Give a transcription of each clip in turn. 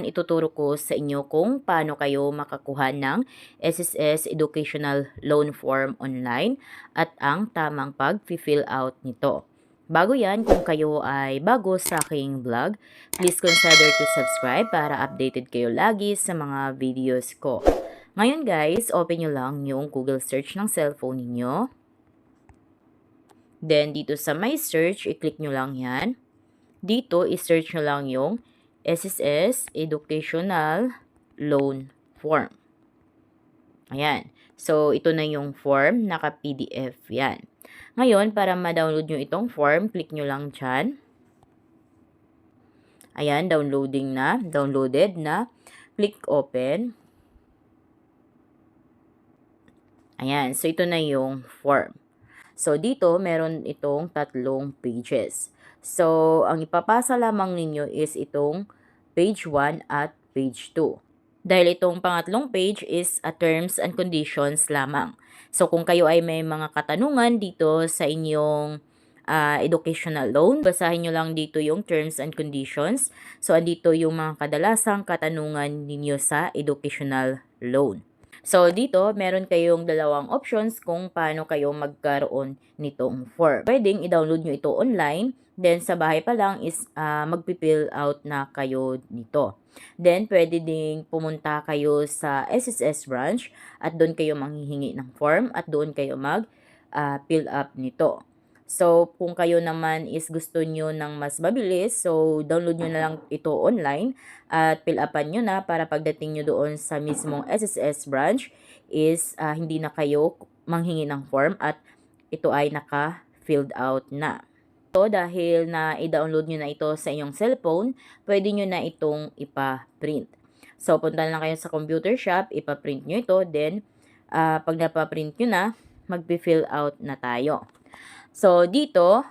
naman, ituturo ko sa inyo kung paano kayo makakuha ng SSS Educational Loan Form online at ang tamang pag-fill out nito. Bago yan, kung kayo ay bago sa aking vlog, please consider to subscribe para updated kayo lagi sa mga videos ko. Ngayon guys, open nyo lang yung Google search ng cellphone ninyo. Then dito sa My Search, i-click nyo lang yan. Dito, i-search nyo lang yung SSS Educational Loan Form. Ayan. So, ito na yung form. Naka-PDF yan. Ngayon, para ma-download nyo itong form, click nyo lang dyan. Ayan, downloading na. Downloaded na. Click open. Ayan. So, ito na yung form. So, dito, meron itong 3 pages. So, ang ipapasa lamang ninyo is itong page 1 at page 2. Dahil itong pangatlong page is a terms and conditions lamang. So, kung kayo ay may mga katanungan dito sa inyong educational loan, basahin nyo lang dito yung terms and conditions. So, andito yung mga kadalasang katanungan ninyo sa educational loan. So, dito, meron kayong dalawang options kung paano kayo magkaroon nitong form. Pwedeng i-download nyo ito online. Then, sa bahay pa lang is magpifill out na kayo nito. Then, pwede ding pumunta kayo sa SSS branch at doon kayo manghihingi ng form at doon kayo mag-fill up nito. So, kung kayo naman is gusto nyo ng mas mabilis, so download nyo na lang ito online at fill upan nyo na para pagdating nyo doon sa mismong SSS branch is hindi na kayo manghingi ng form at ito ay naka-filled out na. So, dahil na i-download nyo na ito sa inyong cellphone, pwede nyo na itong ipa-print. So, punta lang kayo sa computer shop, ipa-print nyo ito, then pag napa-print nyo na, mag-fill out na tayo. So, dito,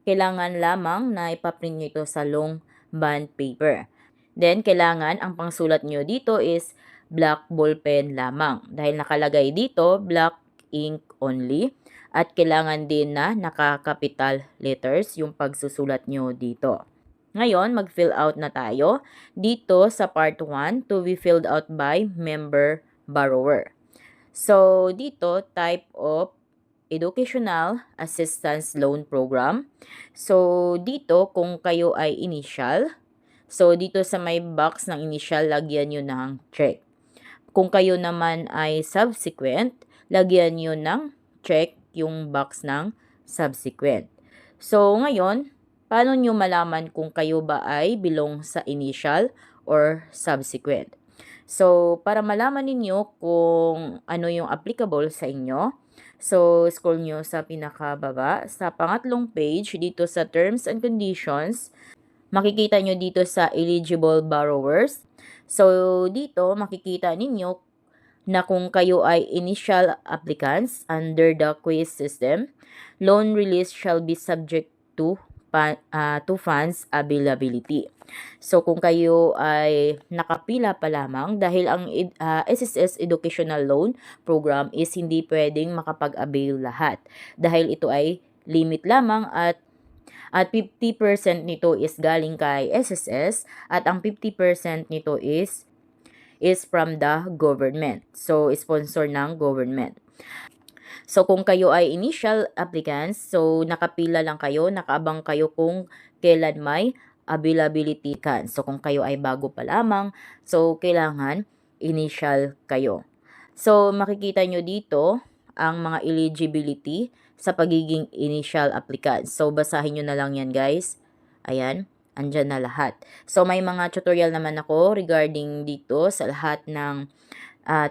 kailangan lamang na ipaprint nyo ito sa long bond paper. Then, kailangan ang pangsulat nyo dito is black ballpen lamang. Dahil nakalagay dito, black ink only. At kailangan din na naka-capital letters yung pagsusulat nyo dito. Ngayon, mag-fill out na tayo. Dito sa part 1, to be filled out by member borrower. So, dito, type of Educational Assistance Loan Program. So, dito, kung kayo ay initial, so dito sa may box ng initial, lagyan nyo ng check. Kung kayo naman ay subsequent, lagyan nyo ng check yung box ng subsequent. So, ngayon, paano nyo malaman kung kayo ba ay belong sa initial or subsequent? So, para malaman ninyo kung ano yung applicable sa inyo, so, scroll nyo sa pinakababa. Sa pangatlong page, dito sa Terms and Conditions, makikita nyo dito sa Eligible Borrowers. So, dito makikita ninyo na kung kayo ay initial applicants under the quiz system, loan release shall be subject to funds availability. So, kung kayo ay nakapila pa lamang, dahil ang SSS Educational Loan Program is hindi pwedeng makapag-avail lahat. Dahil ito ay limit lamang at 50% nito is galing kay SSS at ang 50% nito is from the government. So, sponsor ng government. So, kung kayo ay initial applicants, so nakapila lang kayo, nakaabang kayo kung kailan may availability kan. So, kung kayo ay bago pa lamang, so kailangan initial kayo. So, makikita nyo dito ang mga eligibility sa pagiging initial applicant. So, basahin nyo na lang yan guys. Ayan, andyan na lahat. So, may mga tutorial naman ako regarding dito sa lahat ng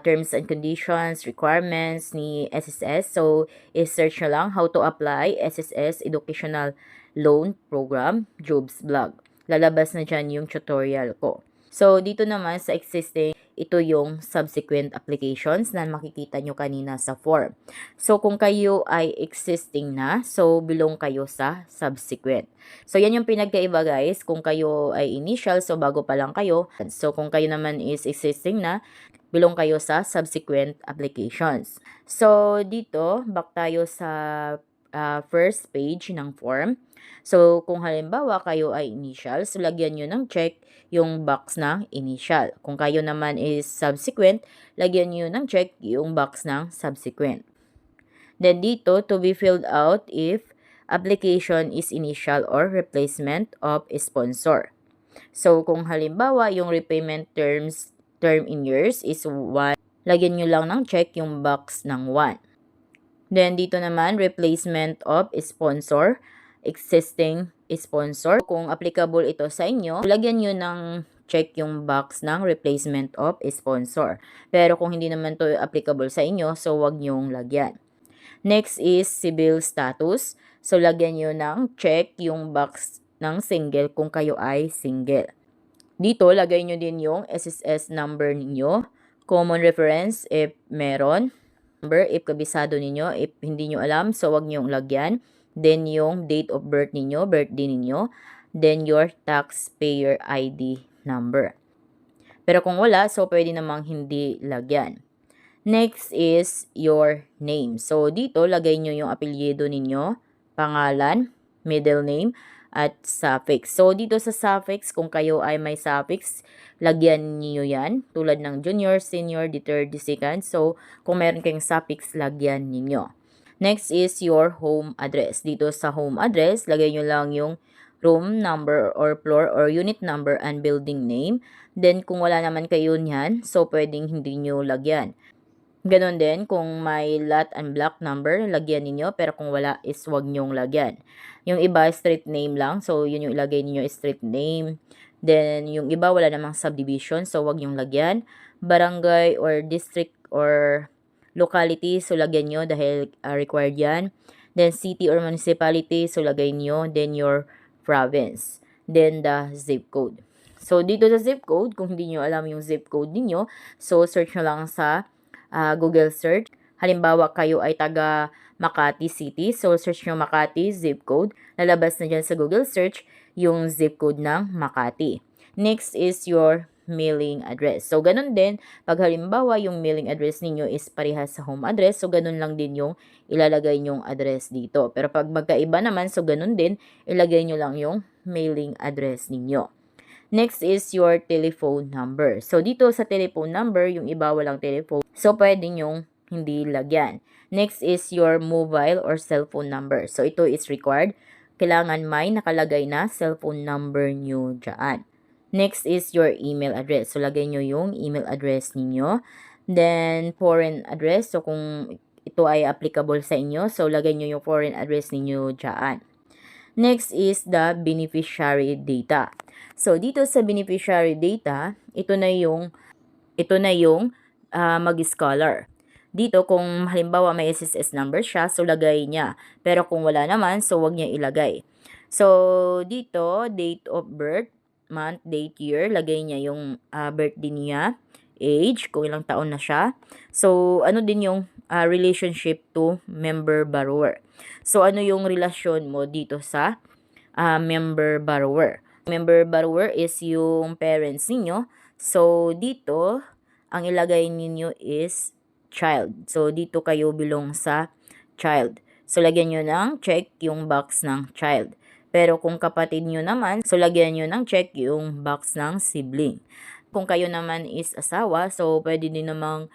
terms and conditions, requirements ni SSS. So, i-search nyo lang how to apply SSS Educational Loan Program Jobs Blog. Lalabas na dyan yung tutorial ko. So, dito naman sa existing, ito yung subsequent applications na makikita nyo kanina sa form. So, kung kayo ay existing na, so belong kayo sa subsequent. So, yan yung pinagkaiba guys. Kung kayo ay initial, so bago pa lang kayo. So, kung kayo naman is existing na, belong kayo sa subsequent applications. So, dito, back tayo sa first page ng form. So, kung halimbawa kayo ay initial, so lagyan nyo ng check yung box ng initial. Kung kayo naman is subsequent, lagyan nyo ng check yung box ng subsequent. Then dito, to be filled out if application is initial or replacement of sponsor. So, kung halimbawa yung repayment term in years is 1, lagyan nyo lang ng check yung box ng 1. Then, dito naman, replacement of sponsor, existing sponsor. Kung applicable ito sa inyo, lagyan nyo ng check yung box ng replacement of sponsor. Pero kung hindi naman to applicable sa inyo, so wag nyong lagyan. Next is civil status. So, lagyan nyo ng check yung box ng single kung kayo ay single. Dito, lagay nyo din yung SSS number ninyo, common reference if meron, number if kabisado ninyo, if hindi nyo alam, so wag nyong lagyan. Then, yung date of birth ninyo, birthday ninyo, then your taxpayer ID number. Pero kung wala, so pwede namang hindi lagyan. Next is your name. So, dito, lagay nyo yung apelyido ninyo, pangalan, middle name, at suffix. So, dito sa suffix, kung kayo ay may suffix, lagyan niyo yan. Tulad ng junior, senior, third, second. So, kung meron kayong suffix, lagyan niyo. Next is your home address. Dito sa home address, lagay nyo lang yung room number or floor or unit number and building name. Then, kung wala naman kayo niyan, so pwedeng hindi nyo lagyan. Ganon din, kung may lot and block number, lagyan niyo. Pero kung wala is wag nyong lagyan. Yung iba, street name lang. So, yun yung ilagay niyo, street name. Then, yung iba, wala namang subdivision. So, wag nyong lagyan. Barangay or district or locality. So, lagyan nyo dahil required yan. Then, city or municipality. So, lagay nyo. Then, your province. Then, the zip code. So, dito sa zip code, kung hindi nyo alam yung zip code niyo, so, search nyo lang sa Google search. Halimbawa, kayo ay taga Makati City. So, search nyo Makati zip code. Lalabas na dyan sa Google search yung zip code ng Makati. Next is your mailing address. So, ganun din. Pag halimbawa, yung mailing address ninyo is parehas sa home address. So, ganun lang din yung ilalagay nyong address dito. Pero pag magkaiba naman, so ganun din, ilagay nyo lang yung mailing address ninyo. Next is your telephone number. So, dito sa telephone number, yung iba walang telephone. So, pwede nyong hindi lagyan. Next is your mobile or cellphone number. So, ito is required. Kailangan may nakalagay na cellphone number nyo dyan. Next is your email address. So, lagay nyo yung email address ninyo. Then, foreign address. So, kung ito ay applicable sa inyo, so lagay nyo yung foreign address ninyo dyan. Next is the beneficiary data. So, dito sa beneficiary data, ito na yung mag-scholar. Dito, kung halimbawa may SSS number siya, so lagay niya. Pero kung wala naman, so wag niya ilagay. So, dito, date of birth, month, date, year, lagay niya yung birthday niya, age, kung ilang taon na siya. So, ano din yung relationship to member borrower. So, ano yung relasyon mo dito sa member borrower? Member borrower is yung parents ninyo. So, dito, ang ilagay ninyo is child. So, dito kayo belong sa child. So, lagyan nyo ng check yung box ng child. Pero kung kapatid nyo naman, so lagyan nyo ng check yung box ng sibling. Kung kayo naman is asawa, so pwede din namang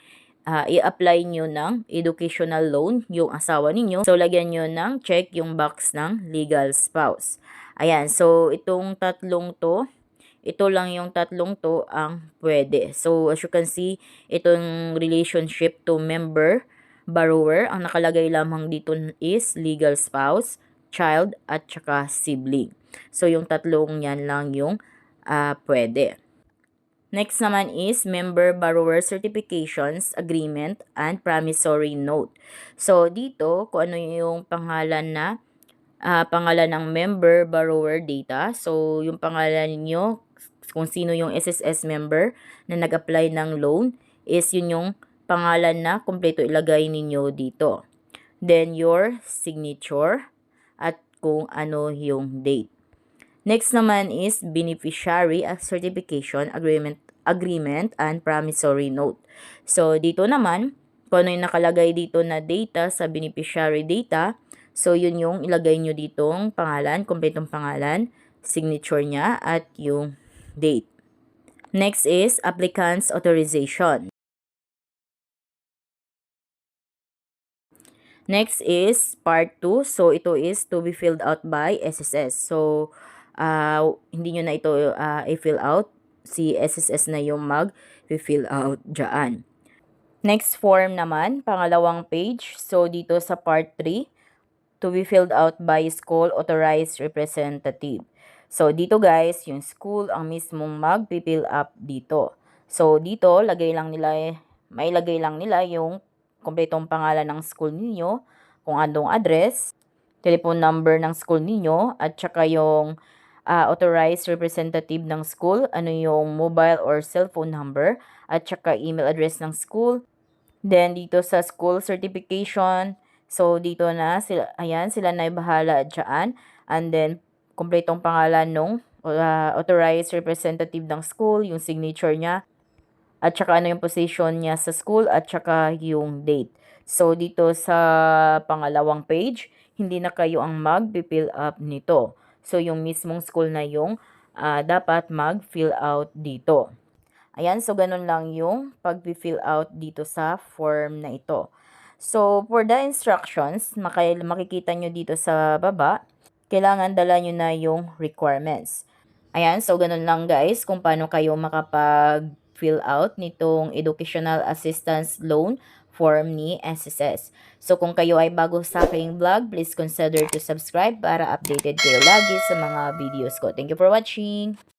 i-apply nyo ng educational loan yung asawa ninyo. So, lagyan nyo ng check yung box ng legal spouse. Ayan, so itong tatlong to, ito lang yung tatlong to ang pwede. So, as you can see, itong relationship to member borrower, ang nakalagay lamang dito is legal spouse, child, at saka sibling. So, yung tatlong yan lang yung pwede. Next naman is member borrower certifications, agreement, and promissory note. So, dito, kung ano yung pangalan ng member borrower data. So, yung pangalan niyo, kung sino yung SSS member na nag-apply ng loan, is yun yung pangalan na kumpleto ilagay ninyo dito. Then, your signature, at kung ano yung date. Next naman is beneficiary certification, agreement, and promissory note. So, dito naman, kung ano yung nakalagay dito na data sa beneficiary data, So, yun yung ilagay nyo ditong pangalan, kompletong pangalan, signature niya, at yung date. Next is applicant's authorization. Next is part 2. So, ito is to be filled out by SSS. So, hindi nyo na ito i-fill out. Si SSS na yung mag-fill out dyan. Next form naman, pangalawang page. So, dito sa part 3, to be filled out by school authorized representative. So, dito guys, yung school ang mismong mag-fill up dito. So, dito, mailagay lang nila yung kompletong pangalan ng school ninyo, kung anong address, telephone number ng school ninyo, at saka yung authorized representative ng school, ano yung mobile or cellphone number, at saka email address ng school. Then, dito sa school certification, so dito na, sila na bahala dyan. And then, kompletong pangalan nung authorized representative ng school, yung signature niya, at saka ano yung position niya sa school, at saka yung date. So, dito sa pangalawang page, hindi na kayo ang mag-fill up nito. So, yung mismong school na yung dapat mag-fill out dito. Ayan, so ganun lang yung pag-fill out dito sa form na ito. So, for the instructions, makikita nyo dito sa baba, kailangan dala nyo na yung requirements. Ayan, so ganun lang guys kung paano kayo makapag-fill out nitong Educational Assistance Loan form ni SSS. So kung kayo ay bago sa aking vlog, please consider to subscribe para updated kayo lagi sa mga videos ko. Thank you for watching!